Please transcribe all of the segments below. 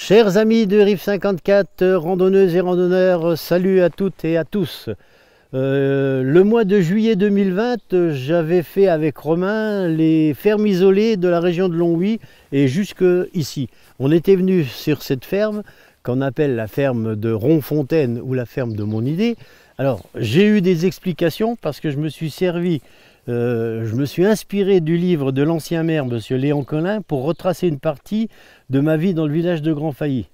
Chers amis de Rive 54, randonneuses et randonneurs, salut à toutes et à tous. Le mois de juillet 2020, j'avais fait avec Romain les fermes isolées de la région de Longwy et jusque ici. On était venu sur cette ferme qu'on appelle la ferme de Ronfontaine ou la ferme de mon idée. Alors j'ai eu des explications parce que je me suis servi, je me suis inspiré du livre de l'ancien maire, monsieur Léon Collin, pour retracer une partie de ma vie dans le village de Grand-Failly.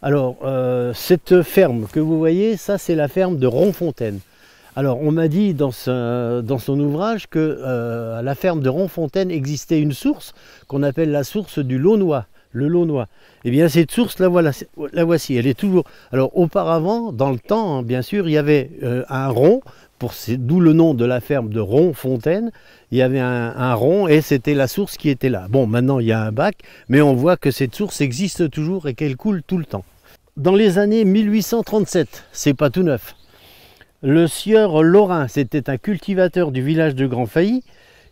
Alors, cette ferme que vous voyez, ça c'est la ferme de Ronfontaine. Alors, on m'a dit dans son ouvrage que à la ferme de Ronfontaine existait une source qu'on appelle la source du Launois, le Launois. Eh bien, cette source, la voici, elle est toujours... Alors, auparavant, dans le temps, hein, bien sûr, il y avait un rond, d'où le nom de la ferme de Ronfontaine. Il y avait un rond et c'était la source qui était là. Bon, maintenant il y a un bac, mais on voit que cette source existe toujours et qu'elle coule tout le temps. Dans les années 1837, c'est pas tout neuf, le sieur Lorrain, c'était un cultivateur du village de Grand-Failly.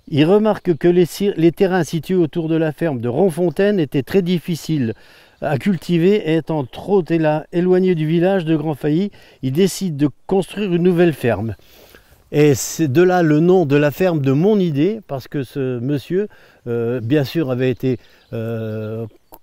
Il remarque que les terrains situés autour de la ferme de Ronfontaine étaient très difficiles à cultiver, étant trop éloignés du village de Grand-Failly. Il décide de construire une nouvelle ferme. Et c'est de là le nom de la ferme de mon idée, parce que ce monsieur, bien sûr, avait été,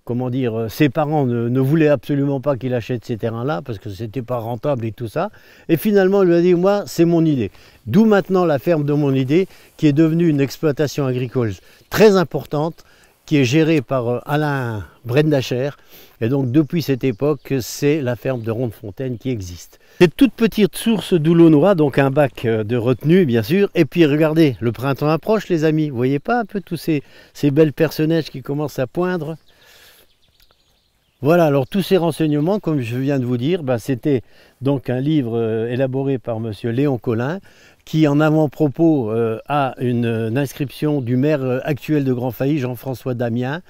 comment dire, ses parents ne voulaient absolument pas qu'il achète ces terrains-là, parce que c'était pas rentable et tout ça. Et finalement, il lui a dit, moi, c'est mon idée. D'où maintenant la ferme de mon idée, qui est devenue une exploitation agricole très importante, qui est gérée par Alain Brendacher. Et donc, depuis cette époque, c'est la ferme de Ronfontaine qui existe. Cette toute petite source d'où l'eau noire, donc un bac de retenue, bien sûr. Et puis, regardez, le printemps approche, les amis. Vous voyez pas un peu tous ces belles personnages qui commencent à poindre? Voilà, alors tous ces renseignements, comme je viens de vous dire, c'était donc un livre élaboré par monsieur Léon Collin, qui en avant-propos a une inscription du maire actuel de Grand-Failly, Jean-François Damien,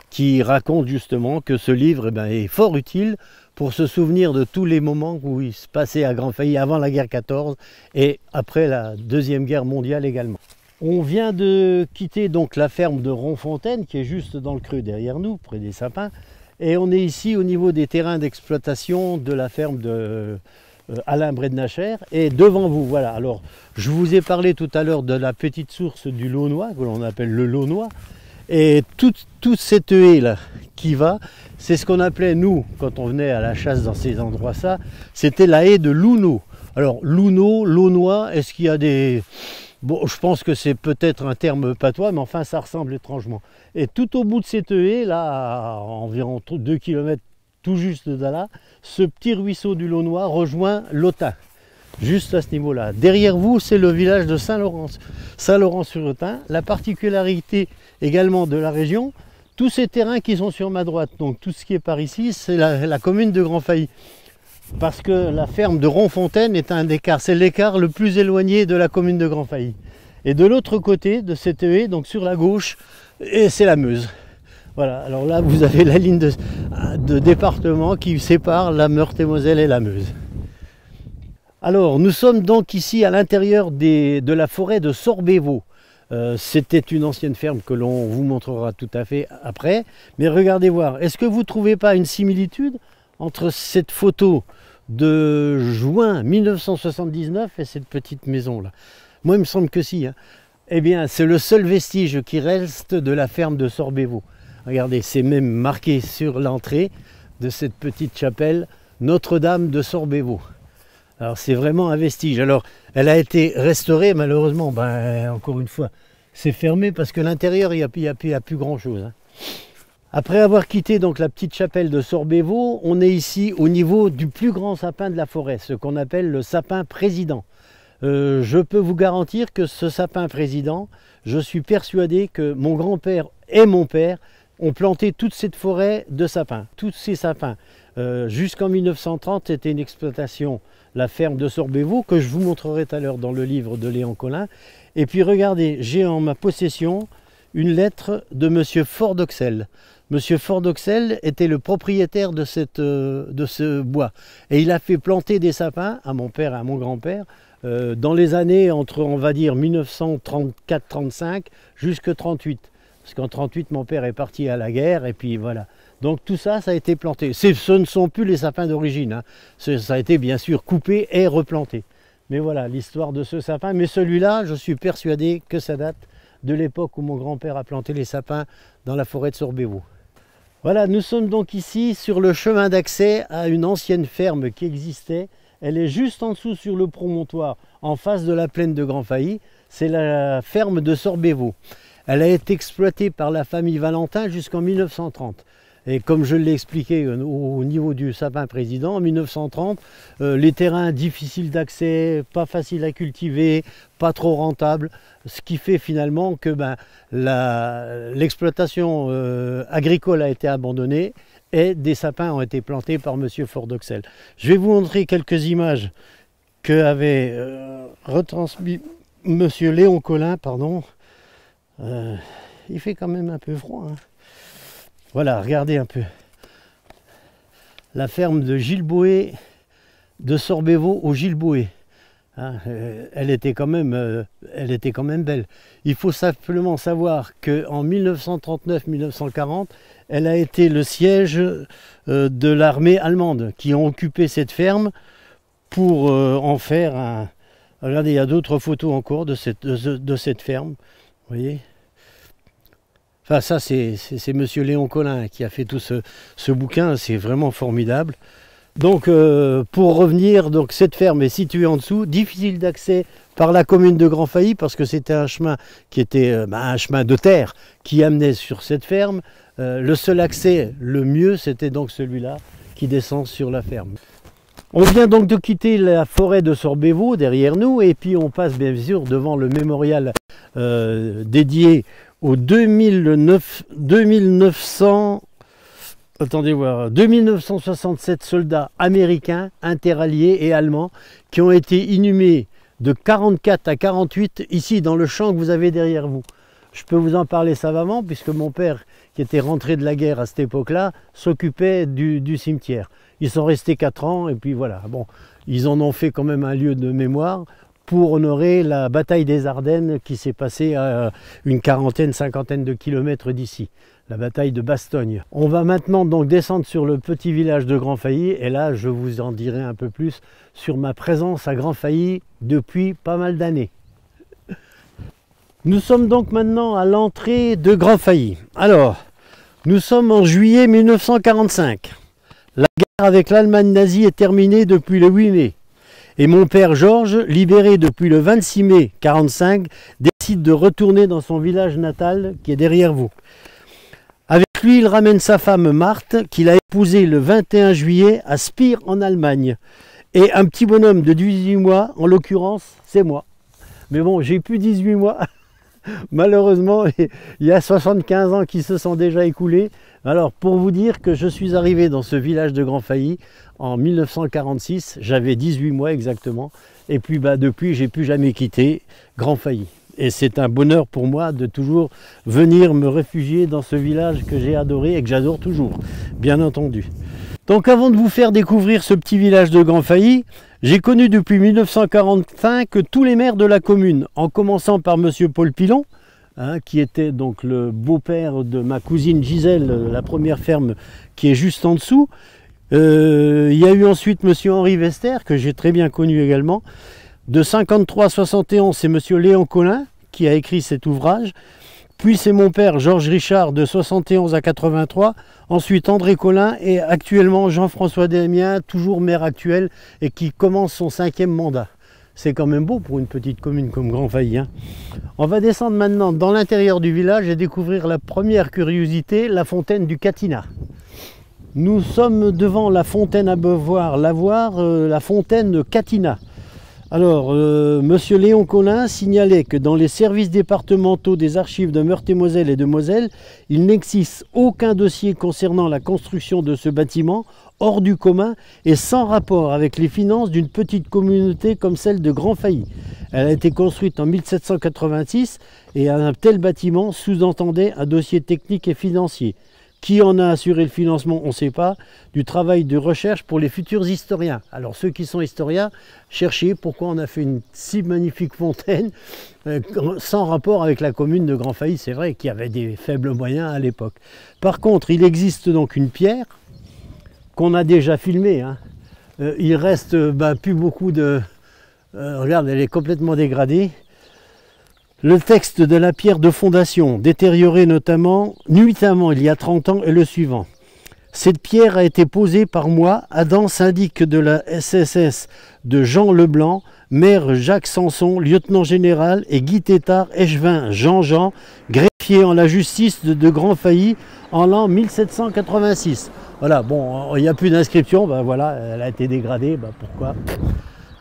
qui raconte justement que ce livre est fort utile pour se souvenir de tous les moments où il se passait à Grand-Failly avant la guerre 14 et après la Deuxième Guerre mondiale également. On vient de quitter donc la ferme de Ronfontaine, qui est juste dans le creux derrière nous, près des sapins. Et on est ici au niveau des terrains d'exploitation de la ferme de Alain Brendacher. Et devant vous, voilà. Alors, je vous ai parlé tout à l'heure de la petite source du Launois, que l'on appelle le Launois. Et toute cette haie là qui va, c'est ce qu'on appelait, nous, quand on venait à la chasse dans ces endroits-là, c'était la haie de Louno. Alors, Louno, Launois, est-ce qu'il y a des... Bon, je pense que c'est peut-être un terme patois, mais enfin, ça ressemble étrangement. Et tout au bout de cette haie, là, à environ 2 km tout juste de là, ce petit ruisseau du Launois rejoint l'Autun, juste à ce niveau-là. Derrière vous, c'est le village de Saint-Laurent-sur-Autun. La particularité également de la région, tous ces terrains qui sont sur ma droite, donc tout ce qui est par ici, c'est la commune de Grand-Failly. Parce que la ferme de Ronfontaine est un écart, c'est l'écart le plus éloigné de la commune de Grand-Failly. Et de l'autre côté de cette haie, donc sur la gauche, c'est la Meuse. Voilà, alors là vous avez la ligne de département qui sépare la Meurthe-et-Moselle et la Meuse. Alors nous sommes donc ici à l'intérieur de la forêt de Sorbévaux. C'était une ancienne ferme que l'on vous montrera tout à fait après. Mais regardez voir, est-ce que vous ne trouvez pas une similitude entre cette photo de juin 1979 et cette petite maison là? Moi il me semble que si, hein. Eh bien c'est le seul vestige qui reste de la ferme de Sorbévaux. Regardez, c'est même marqué sur l'entrée de cette petite chapelle Notre-Dame de Sorbévaux. Alors c'est vraiment un vestige. Alors elle a été restaurée, malheureusement, encore une fois, c'est fermé parce que l'intérieur il n'y a plus grand chose, hein. Après avoir quitté donc la petite chapelle de Sorbévaux, on est ici au niveau du plus grand sapin de la forêt, ce qu'on appelle le sapin président. Je peux vous garantir que ce sapin président, je suis persuadé que mon grand-père et mon père ont planté toute cette forêt de sapins, tous ces sapins. Jusqu'en 1930, c'était une exploitation, la ferme de Sorbévaux, que je vous montrerai tout à l'heure dans le livre de Léon Collin. Et puis regardez, j'ai en ma possession une lettre de monsieur Fordoxel. Monsieur Fordoxel était le propriétaire de ce bois. Et il a fait planter des sapins à mon père et à mon grand-père dans les années entre, on va dire, 1934-35 jusqu'à 38. parce qu'en 1938, mon père est parti à la guerre, et puis voilà. Donc tout ça, ça a été planté. Ce ne sont plus les sapins d'origine, hein. Ça a été bien sûr coupé et replanté. Mais voilà l'histoire de ce sapin. Mais celui-là, je suis persuadé que ça date de l'époque où mon grand-père a planté les sapins dans la forêt de Sorbévaux. Voilà, nous sommes donc ici sur le chemin d'accès à une ancienne ferme qui existait. Elle est juste en dessous sur le promontoire, en face de la plaine de Grand Failly. C'est la ferme de Sorbévaux. Elle a été exploitée par la famille Valentin jusqu'en 1930. Et comme je l'ai expliqué au niveau du sapin président, en 1930, les terrains difficiles d'accès, pas faciles à cultiver, pas trop rentables, ce qui fait finalement que l'exploitation agricole a été abandonnée et des sapins ont été plantés par M. Fordoxel. Je vais vous montrer quelques images qu'avait retransmis M. Léon Collin, pardon. Il fait quand même un peu froid, hein. Voilà, regardez un peu. La ferme de Gilles Boé, de Sorbévaux au Gilles Boé. Hein, elle était quand même belle. Il faut simplement savoir qu'en 1939-1940, elle a été le siège de l'armée allemande qui ont occupé cette ferme pour en faire un... Regardez, il y a d'autres photos encore de cette ferme. Vous voyez ? Enfin, ça, c'est M. Léon Collin qui a fait tout ce bouquin, c'est vraiment formidable. Donc, pour revenir, donc, cette ferme est située en dessous, difficile d'accès par la commune de Grand Failly, parce que c'était un chemin qui était un chemin de terre qui amenait sur cette ferme. Le seul accès, le mieux, c'était donc celui-là qui descend sur la ferme. On vient donc de quitter la forêt de Sorbévaux derrière nous, et puis on passe bien sûr devant le mémorial dédié aux 2967 soldats américains, interalliés et allemands qui ont été inhumés de 44 à 48 ici dans le champ que vous avez derrière vous. Je peux vous en parler savamment puisque mon père, qui était rentré de la guerre à cette époque-là, s'occupait du cimetière. Ils sont restés 4 ans et puis voilà. Bon, ils en ont fait quand même un lieu de mémoire pour honorer la bataille des Ardennes qui s'est passée à une cinquantaine de kilomètres d'ici, la bataille de Bastogne. On va maintenant donc descendre sur le petit village de Grand Failly et là je vous en dirai un peu plus sur ma présence à Grand Failly depuis pas mal d'années. Nous sommes donc maintenant à l'entrée de Grand Failly. Alors, nous sommes en juillet 1945. La guerre avec l'Allemagne nazie est terminée depuis le 8 mai. Et mon père Georges, libéré depuis le 26 mai 1945, décide de retourner dans son village natal qui est derrière vous. Avec lui, il ramène sa femme Marthe, qu'il a épousée le 21 juillet à Spire en Allemagne. Et un petit bonhomme de 18 mois, en l'occurrence, c'est moi. Mais bon, j'ai plus 18 mois. Malheureusement, il y a 75 ans qui se sont déjà écoulés. Alors, pour vous dire que je suis arrivé dans ce village de Grand Failly en 1946, j'avais 18 mois exactement. Et puis, depuis, j'ai plus jamais quitté Grand Failly. Et c'est un bonheur pour moi de toujours venir me réfugier dans ce village que j'ai adoré et que j'adore toujours, bien entendu. Donc, avant de vous faire découvrir ce petit village de Grand Failly, j'ai connu depuis 1945 tous les maires de la commune, en commençant par M. Paul Pilon, qui était donc le beau-père de ma cousine Gisèle, la première ferme qui est juste en dessous. Il y a eu ensuite M. Henri Vester, que j'ai très bien connu également. De 53 à 71, c'est M. Léon Collin qui a écrit cet ouvrage. Puis c'est mon père Georges Richard de 71 à 83. Ensuite André Collin et actuellement Jean-François Desmiens, toujours maire actuel et qui commence son 5e mandat. C'est quand même beau pour une petite commune comme Grand Failly, hein. On va descendre maintenant dans l'intérieur du village et découvrir la première curiosité, la fontaine du Catinat. Nous sommes devant la fontaine à bevoir, la fontaine de Catinat. Alors, monsieur Léon Collin signalait que dans les services départementaux des archives de Meurthe-et-Moselle et de Moselle, il n'existe aucun dossier concernant la construction de ce bâtiment hors du commun et sans rapport avec les finances d'une petite communauté comme celle de Grand Failly. Elle a été construite en 1786 et un tel bâtiment sous-entendait un dossier technique et financier. Qui en a assuré le financement, on ne sait pas. Du travail de recherche pour les futurs historiens. Alors ceux qui sont historiens, cherchez pourquoi on a fait une si magnifique fontaine sans rapport avec la commune de Grand Failly. C'est vrai qu'il y avait des faibles moyens à l'époque. Par contre, il existe donc une pierre qu'on a déjà filmée. Hein. Il reste plus beaucoup de... regarde, elle est complètement dégradée. Le texte de la pierre de fondation, détérioré nuitamment il y a 30 ans, est le suivant. Cette pierre a été posée par moi, Adam, syndic de la SSS de Jean Leblanc, maire Jacques Sanson, lieutenant général, et Guy Tétard, échevin Jean-Jean, greffier en la justice de Grand Failly en l'an 1786. Voilà, bon, il n'y a plus d'inscription, voilà, elle a été dégradée, pourquoi ?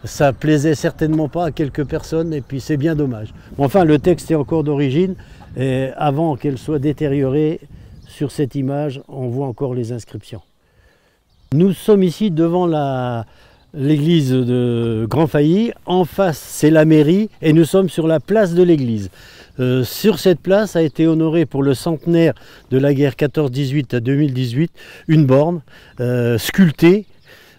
Ça plaisait certainement pas à quelques personnes et puis c'est bien dommage. Enfin, le texte est encore d'origine et avant qu'elle soit détériorée, sur cette image, on voit encore les inscriptions. Nous sommes ici devant l'église de Grand Failly. En face, c'est la mairie et nous sommes sur la place de l'église. Sur cette place a été honorée pour le centenaire de la guerre 14-18 à 2018 une borne sculptée.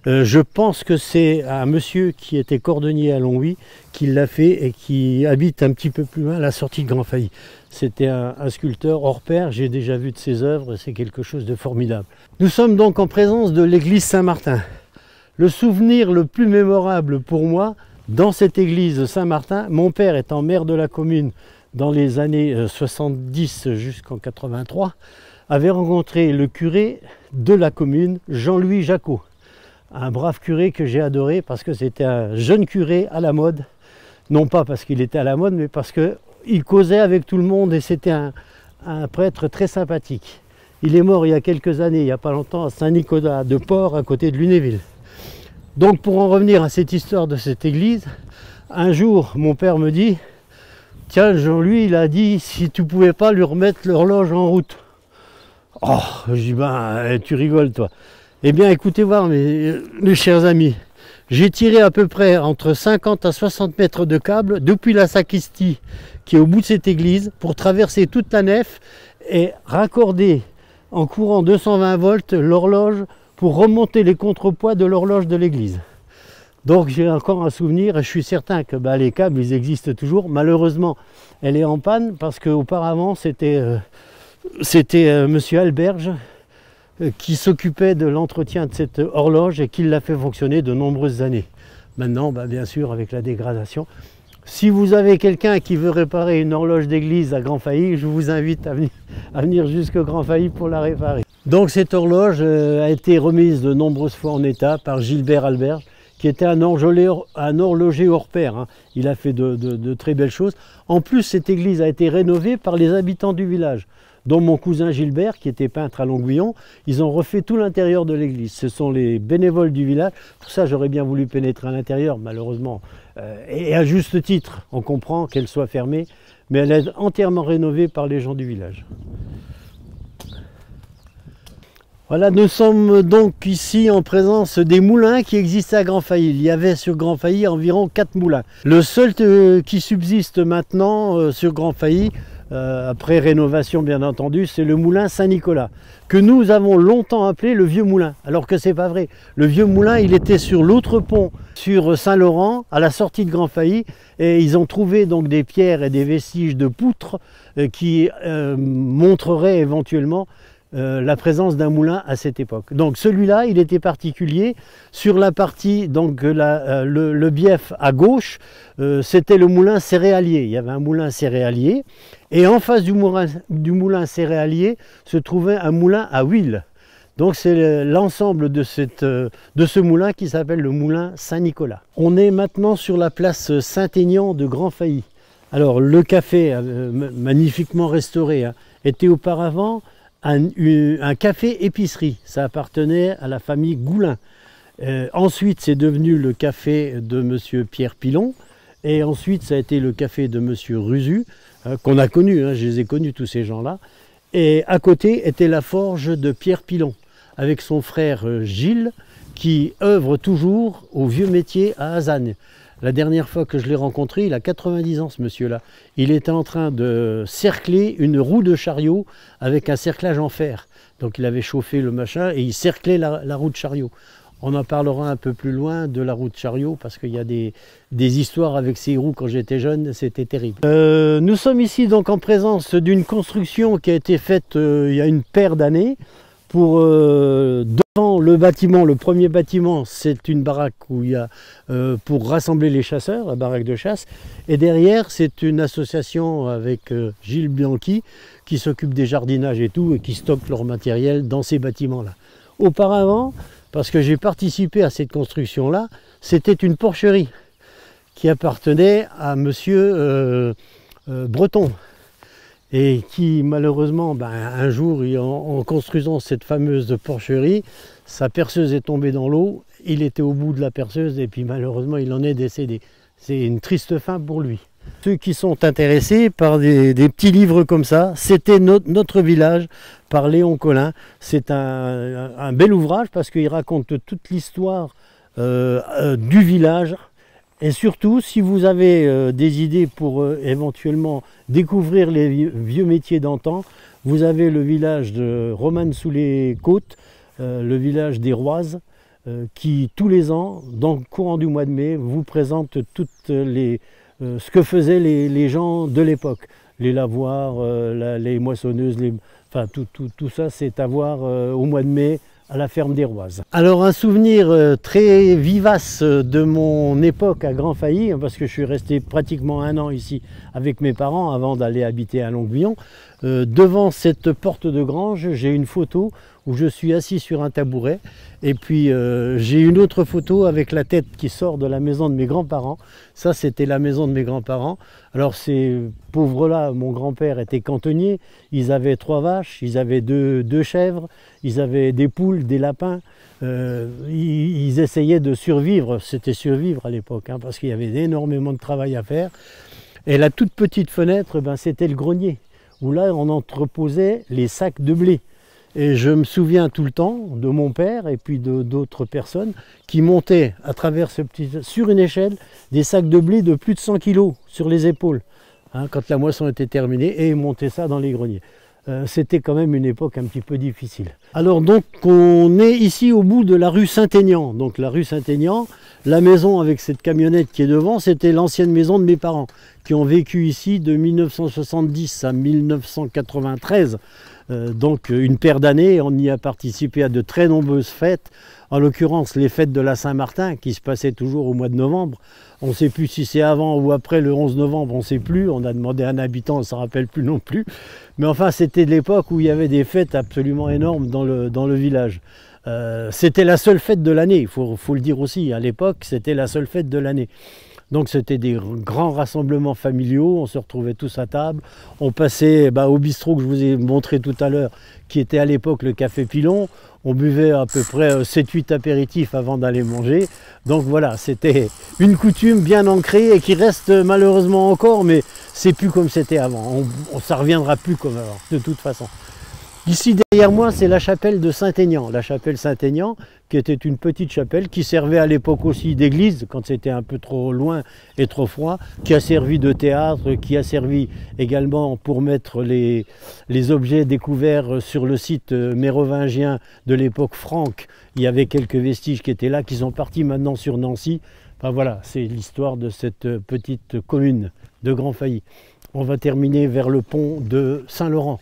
Je pense que c'est un monsieur qui était cordonnier à Longwy qui l'a fait et qui habite un petit peu plus loin à la sortie de Grand Failly. C'était un sculpteur hors pair, j'ai déjà vu de ses œuvres, c'est quelque chose de formidable. Nous sommes donc en présence de l'église Saint-Martin. Le souvenir le plus mémorable pour moi, dans cette église Saint-Martin, mon père étant maire de la commune dans les années 70 jusqu'en 83, avait rencontré le curé de la commune, Jean-Louis Jacot. Un brave curé que j'ai adoré parce que c'était un jeune curé à la mode. Non pas parce qu'il était à la mode, mais parce qu'il causait avec tout le monde et c'était un prêtre très sympathique. Il est mort il y a quelques années, il n'y a pas longtemps, à Saint-Nicolas de Port, à côté de Lunéville. Donc pour en revenir à cette histoire de cette église, un jour mon père me dit « Tiens, Jean-Louis, il a dit si tu ne pouvais pas lui remettre l'horloge en route. » Oh, je dis « tu rigoles toi. » Eh bien, écoutez voir, mes chers amis, j'ai tiré à peu près entre 50 à 60 mètres de câble depuis la sacristie qui est au bout de cette église pour traverser toute la nef et raccorder en courant 220 volts l'horloge pour remonter les contrepoids de l'horloge de l'église. Donc j'ai encore un souvenir et je suis certain que les câbles ils existent toujours. Malheureusement, elle est en panne parce qu'auparavant c'était monsieur Alberge qui s'occupait de l'entretien de cette horloge et qui l'a fait fonctionner de nombreuses années. Maintenant, bien sûr, avec la dégradation. Si vous avez quelqu'un qui veut réparer une horloge d'église à Grand Failly, je vous invite à venir jusqu'à Grand Failly pour la réparer. Donc cette horloge a été remise de nombreuses fois en état par Gilbert Alberge, qui était un horloger hors pair. Hein. Il a fait de très belles choses. En plus, cette église a été rénovée par les habitants du village, dont mon cousin Gilbert, qui était peintre à Longuillon. Ils ont refait tout l'intérieur de l'église. Ce sont les bénévoles du village. Pour ça, j'aurais bien voulu pénétrer à l'intérieur, malheureusement. Et à juste titre, on comprend qu'elle soit fermée, mais elle est entièrement rénovée par les gens du village. Voilà, nous sommes donc ici en présence des moulins qui existaient à Grand Failly. Il y avait sur Grand Failly environ 4 moulins. Le seul qui subsiste maintenant sur Grand Failly, après rénovation bien entendu, c'est le moulin Saint-Nicolas, que nous avons longtemps appelé le Vieux Moulin, alors que c'est pas vrai. Le Vieux Moulin, il était sur l'autre pont, sur Saint-Laurent, à la sortie de Grand Failly, et ils ont trouvé donc des pierres et des vestiges de poutres qui montreraient éventuellement la présence d'un moulin à cette époque. Donc celui-là, il était particulier. Sur la partie, donc le bief à gauche, c'était le moulin céréalier. Il y avait un moulin céréalier. Et en face du moulin céréalier se trouvait un moulin à huile. Donc c'est l'ensemble de ce moulin qui s'appelle le moulin Saint-Nicolas. On est maintenant sur la place Saint-Aignan de Grand Failly. Alors le café, magnifiquement restauré, était auparavant un café-épicerie. Ça appartenait à la famille Goulin. Ensuite, c'est devenu le café de monsieur Pierre Pilon. Et ensuite, ça a été le café de monsieur Rusu, qu'on a connu, je les ai connus tous ces gens-là. Et à côté était la forge de Pierre Pilon, avec son frère Gilles, qui œuvre toujours au vieux métier à Hazagne. La dernière fois que je l'ai rencontré, il a 90 ans ce monsieur-là. Il était en train de cercler une roue de chariot avec un cerclage en fer. Donc il avait chauffé le machin et il cerclait la roue de chariot. On en parlera un peu plus loin de la roue de chariot parce qu'il y a des histoires avec ces roues quand j'étais jeune, c'était terrible. Nous sommes ici donc en présence d'une construction qui a été faite il y a une paire d'années. Pour devant le bâtiment, le premier bâtiment, c'est une baraque où il y a pour rassembler les chasseurs, la baraque de chasse. Et derrière, c'est une association avec Gilles Bianchi qui s'occupe des jardinages et tout et qui stocke leur matériel dans ces bâtiments-là. Auparavant, parce que j'ai participé à cette construction-là, c'était une porcherie qui appartenait à monsieur Breton. Et qui malheureusement, un jour, en construisant cette fameuse porcherie, sa perceuse est tombée dans l'eau, il était au bout de la perceuse et puis malheureusement il en est décédé. C'est une triste fin pour lui. Ceux qui sont intéressés par des petits livres comme ça, c'était notre village par Léon Collin. C'est un bel ouvrage parce qu'il raconte toute l'histoire du village. Et surtout, si vous avez des idées pour éventuellement découvrir les vieux métiers d'antan, vous avez le village de Romannes-sous-les-Côtes, le village des Roises, qui tous les ans, dans le courant du mois de mai, vous présente ce que faisaient les gens de l'époque. Les lavoirs, les moissonneuses, enfin tout ça, c'est à voir au mois de mai, à la ferme des Roises. Alors un souvenir très vivace de mon époque à Grand Failly, parce que je suis resté pratiquement 1 an ici avec mes parents avant d'aller habiter à Longuevillon. Devant cette porte de grange, j'ai une photo où je suis assis sur un tabouret et puis j'ai une autre photo avec la tête qui sort de la maison de mes grands-parents. Ça, c'était la maison de mes grands-parents. Alors ces pauvres-là, mon grand-père était cantonnier, ils avaient 3 vaches, ils avaient 2 chèvres, ils avaient des poules, des lapins. Ils essayaient de survivre, c'était survivre à l'époque, parce qu'il y avait énormément de travail à faire. Et la toute petite fenêtre, c'était le grenier, où là on entreposait les sacs de blé. Et je me souviens tout le temps de mon père et puis d'autres personnes qui montaient à travers sur une échelle des sacs de blé de plus de 100 kg sur les épaules, quand la moisson était terminée, et ils montaient ça dans les greniers. C'était quand même une époque un petit peu difficile. Alors donc on est ici au bout de la rue Saint-Aignan. Donc la rue Saint-Aignan, la maison avec cette camionnette qui est devant, c'était l'ancienne maison de mes parents qui ont vécu ici de 1970 à 1993. Donc une paire d'années, on y a participé à de très nombreuses fêtes, en l'occurrence les fêtes de la Saint-Martin qui se passaient toujours au mois de novembre. On ne sait plus si c'est avant ou après le 11 novembre, on ne sait plus, on a demandé à un habitant, on ne se rappelle plus non plus. Mais enfin c'était de l'époque où il y avait des fêtes absolument énormes dans le village. C'était la seule fête de l'année, il faut le dire aussi, à l'époque c'était la seule fête de l'année. Donc c'était des grands rassemblements familiaux, on se retrouvait tous à table, on passait au bistrot que je vous ai montré tout à l'heure, qui était à l'époque le Café Pilon, on buvait à peu près 7-8 apéritifs avant d'aller manger. Donc voilà, c'était une coutume bien ancrée et qui reste malheureusement encore, mais c'est plus comme c'était avant, ça ne reviendra plus comme avant, de toute façon. Ici derrière moi, c'est la chapelle de Saint-Aignan. La chapelle Saint-Aignan, qui était une petite chapelle qui servait à l'époque aussi d'église, quand c'était un peu trop loin et trop froid, qui a servi de théâtre, qui a servi également pour mettre les objets découverts sur le site mérovingien de l'époque franque. Il y avait quelques vestiges qui étaient là, qui sont partis maintenant sur Nancy. Enfin voilà, c'est l'histoire de cette petite commune de Grand Failly. On va terminer vers le pont de Saint-Laurent.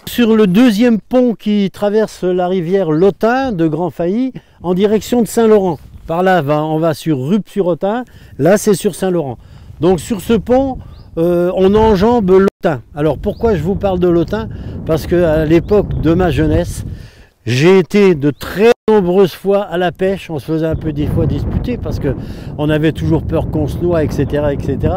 Sur le deuxième pont qui traverse la rivière Lottin de Grand Failly en direction de Saint-Laurent. Par là, on va sur Rupt-sur-Autun, là c'est sur Saint-Laurent. Donc sur ce pont, on enjambe Lottin. Alors pourquoi je vous parle de Lottin? Parce qu'à l'époque de ma jeunesse, j'ai été de très nombreuses fois à la pêche, on se faisait un peu des fois disputer parce qu'on avait toujours peur qu'on se noie, etc., etc.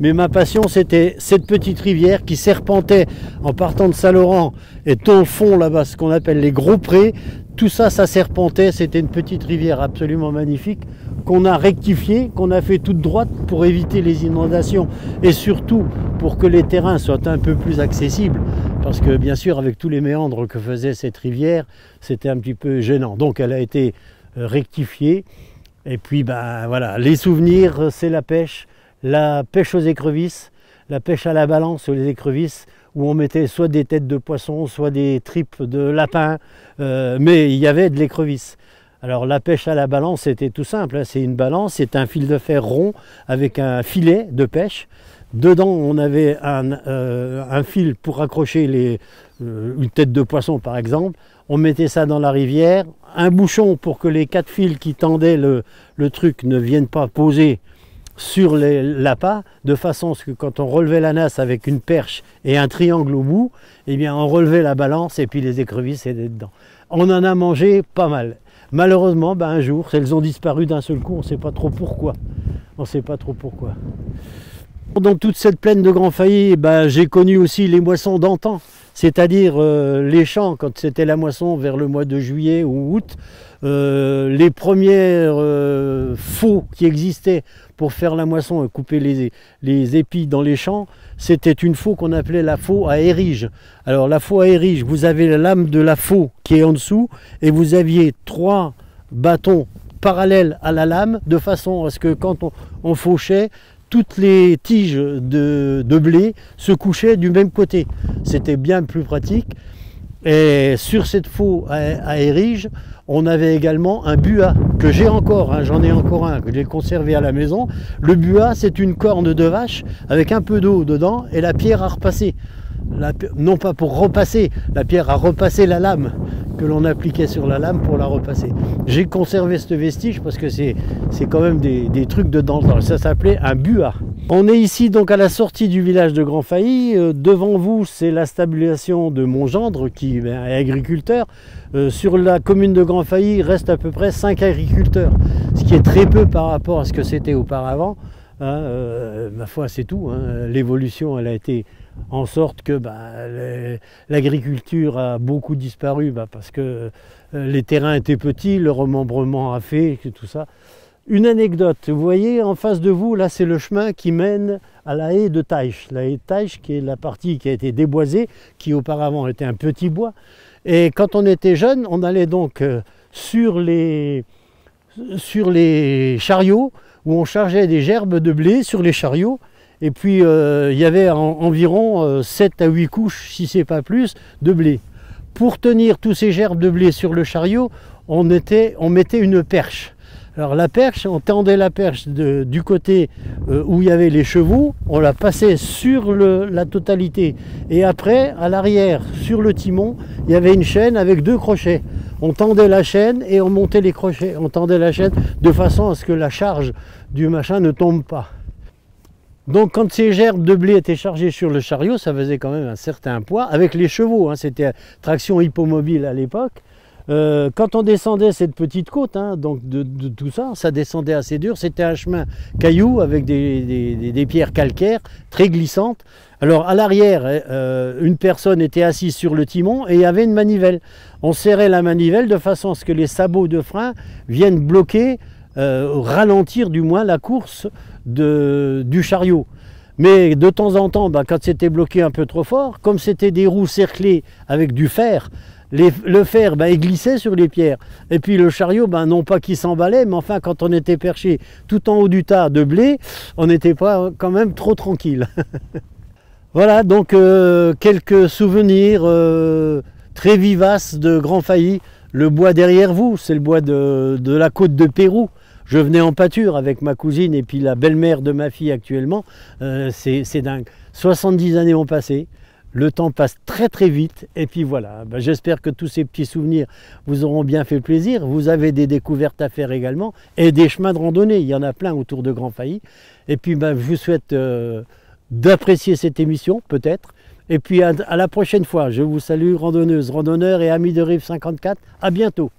Mais ma passion, c'était cette petite rivière qui serpentait en partant de Saint-Laurent et au fond là-bas, ce qu'on appelle les gros prés. Tout ça, ça serpentait, c'était une petite rivière absolument magnifique qu'on a rectifiée, qu'on a fait toute droite pour éviter les inondations et surtout pour que les terrains soient un peu plus accessibles. Parce que bien sûr, avec tous les méandres que faisait cette rivière, c'était un petit peu gênant. Donc elle a été rectifiée. Et puis ben voilà, les souvenirs, c'est la pêche aux écrevisses, la pêche à la balance aux écrevisses, où on mettait soit des têtes de poisson, soit des tripes de lapin, mais il y avait de l'écrevisse. Alors la pêche à la balance, c'était tout simple, hein. C'est une balance, c'est un fil de fer rond avec un filet de pêche. Dedans, on avait un fil pour accrocher une tête de poisson par exemple. On mettait ça dans la rivière, un bouchon pour que les 4 fils qui tendaient le truc ne viennent pas poser sur l'appât, de façon à ce que quand on relevait la nasse avec une perche et un triangle au bout, eh bien on relevait la balance et puis les écrevisses étaient dedans. On en a mangé pas mal. Malheureusement, ben, un jour, elles ont disparu d'un seul coup, on ne sait pas trop pourquoi. On ne sait pas trop pourquoi. Dans toute cette plaine de Grand Failly, ben, j'ai connu aussi les moissons d'antan, c'est-à-dire les champs, quand c'était la moisson vers le mois de juillet ou août, les premières faux qui existaient pour faire la moisson et couper les épis dans les champs, c'était une faux qu'on appelait la faux à érige. Alors la faux à érige, vous avez la lame de la faux qui est en dessous et vous aviez 3 bâtons parallèles à la lame, de façon à ce que quand on fauchait, toutes les tiges de blé se couchaient du même côté. C'était bien plus pratique. Et sur cette faux à érige, on avait également un buat que j'ai encore, hein, j'en ai encore un que j'ai conservé à la maison. Le buat, c'est une corne de vache avec un peu d'eau dedans et la pierre à repasser. Non pas pour repasser, la pierre à repasser la lame que l'on appliquait sur la lame pour la repasser. J'ai conservé ce vestige parce que c'est quand même des trucs dedans. Ça s'appelait un buat. On est ici donc à la sortie du village de Grand Failly. Devant vous, c'est la stabulation de mon gendre qui est agriculteur. Sur la commune de Grand Failly, il reste à peu près 5 agriculteurs, ce qui est très peu par rapport à ce que c'était auparavant. Hein, ma foi, c'est tout. Hein. L'évolution, elle a été en sorte que l'agriculture a beaucoup disparu parce que les terrains étaient petits, le remembrement a fait, tout ça. Une anecdote, vous voyez en face de vous, là c'est le chemin qui mène à la haie de Taïch. La haie de Taïch qui est la partie qui a été déboisée, qui auparavant était un petit bois. Et quand on était jeune, on allait donc sur les chariots, où on chargeait des gerbes de blé sur les chariots. Et puis il y avait environ 7 à 8 couches, si ce n'est pas plus, de blé. Pour tenir tous ces gerbes de blé sur le chariot, on mettait une perche. Alors la perche, on tendait la perche du côté où il y avait les chevaux, on la passait sur la totalité. Et après, à l'arrière, sur le timon, il y avait une chaîne avec 2 crochets. On tendait la chaîne et on montait les crochets. On tendait la chaîne de façon à ce que la charge du machin ne tombe pas. Donc quand ces gerbes de blé étaient chargées sur le chariot, ça faisait quand même un certain poids, avec les chevaux, hein, c'était traction hippomobile à l'époque. Quand on descendait cette petite côte, hein, donc de tout ça, ça descendait assez dur, c'était un chemin caillou avec des pierres calcaires très glissantes. Alors à l'arrière, une personne était assise sur le timon et il y avait une manivelle. On serrait la manivelle de façon à ce que les sabots de frein viennent bloquer, ralentir du moins la course du chariot. Mais de temps en temps, quand c'était bloqué un peu trop fort, comme c'était des roues cerclées avec du fer, le fer il glissait sur les pierres. Et puis le chariot, non pas qu'il s'emballait, mais enfin quand on était perché tout en haut du tas de blé, on n'était pas quand même trop tranquille. Voilà donc quelques souvenirs très vivaces de Grand Failly. Le bois derrière vous, c'est le bois de la côte de Pérou. Je venais en pâture avec ma cousine et puis la belle-mère de ma fille actuellement. C'est dingue. 70 années ont passé. Le temps passe très très vite et puis voilà, j'espère que tous ces petits souvenirs vous auront bien fait plaisir. Vous avez des découvertes à faire également et des chemins de randonnée, il y en a plein autour de Grand Failly. Et puis je vous souhaite d'apprécier cette émission peut-être. Et puis à la prochaine fois, je vous salue randonneuses, randonneurs et amis de Rive 54, à bientôt.